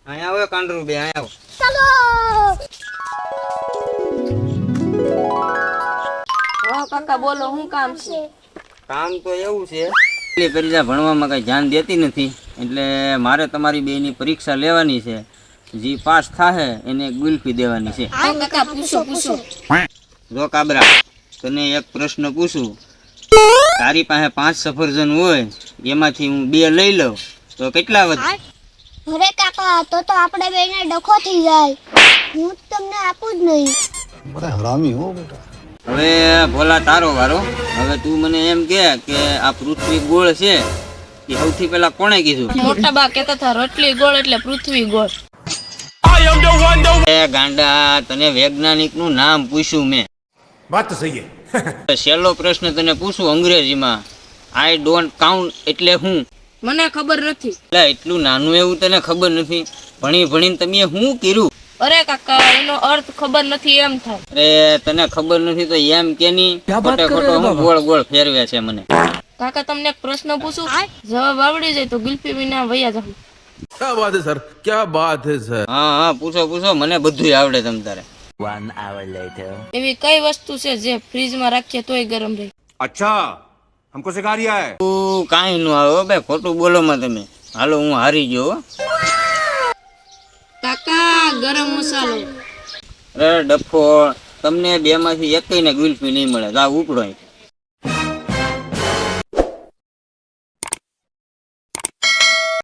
અહીંયા આવો કાંડરું બે અહીંયા આવો. ચાલો. હા કાકા બોલો શું કામ છે? કામ તો એવું છે એટલે કરીજા ભણવામાં કઈ ધ્યાન દેતી નથી એટલે મારે તમારી બેની પરીક્ષા લેવાની છે. જે પાસ થાહે એને ગુલ્ફી દેવાની છે. હા કાકા પૂછો. જો કાબરા તને એક પ્રશ્ન પૂછું. તારી પાસે 5 સફરજન હોય એમાંથી હું 2 લઈ લઉં તો કેટલા વધે? અરે કાકા તો આપણે બેને ડખો થઈ જાય. હું તમને આપું જ નહીં. बड़ा हरामी हो बेटा. હવે ભોલા તારો વારો. હવે તું મને એમ કે આ પૃથ્વી ગોળ છે એ સૌથી પહેલા કોણે કીધું? મોટા બા કહેતા હતા રોટલી ગોળ એટલે પૃથ્વી ગોળ. એ ગાંડા તને વૈજ્ઞાનિક નું નામ પૂછ્યું મેં. बात तो सही है. છેલ્લો પ્રશ્ન તને પૂછું અંગ્રેજીમાં. આઈ ડોન્ટ કાઉન્ટ એટલે હું? મને ખબર નથી. એટલે એટલું નાનું એવું તને ખબર નથી? ભણીને તમે શું કર્યું? અરે કાકા એનો અર્થ ખબર નથી એમ થાય. અરે તને ખબર નથી તો એમ કે ની ખોટે ખોટો હું ગોળ ગોળ ફેરવે છે મને. કાકા તમને એક પ્રશ્ન પૂછું, જવાબ આવડી જાય તો ગુલ્ફી વિના વયા જાવ. क्या बात है सर, क्या बात है सર. હા પૂછો મને બધું આવડે તમ તારે. એવી કઈ વસ્તુ છે જે ફ્રીજમાં રાખીએ તોય ગરમ રહે? अच्छा हमको सिखा रिया है. તું કાંઈ ન આવે બે ખોટું બોલો માં તમે. હાલો હું હારી ગયો હો. કાકા ગરમ મસાલો. અરે ડફો તમને બે માંથી એકઈને ગુલ્ફી નહીં મળે. જા ઉપડો અહીં.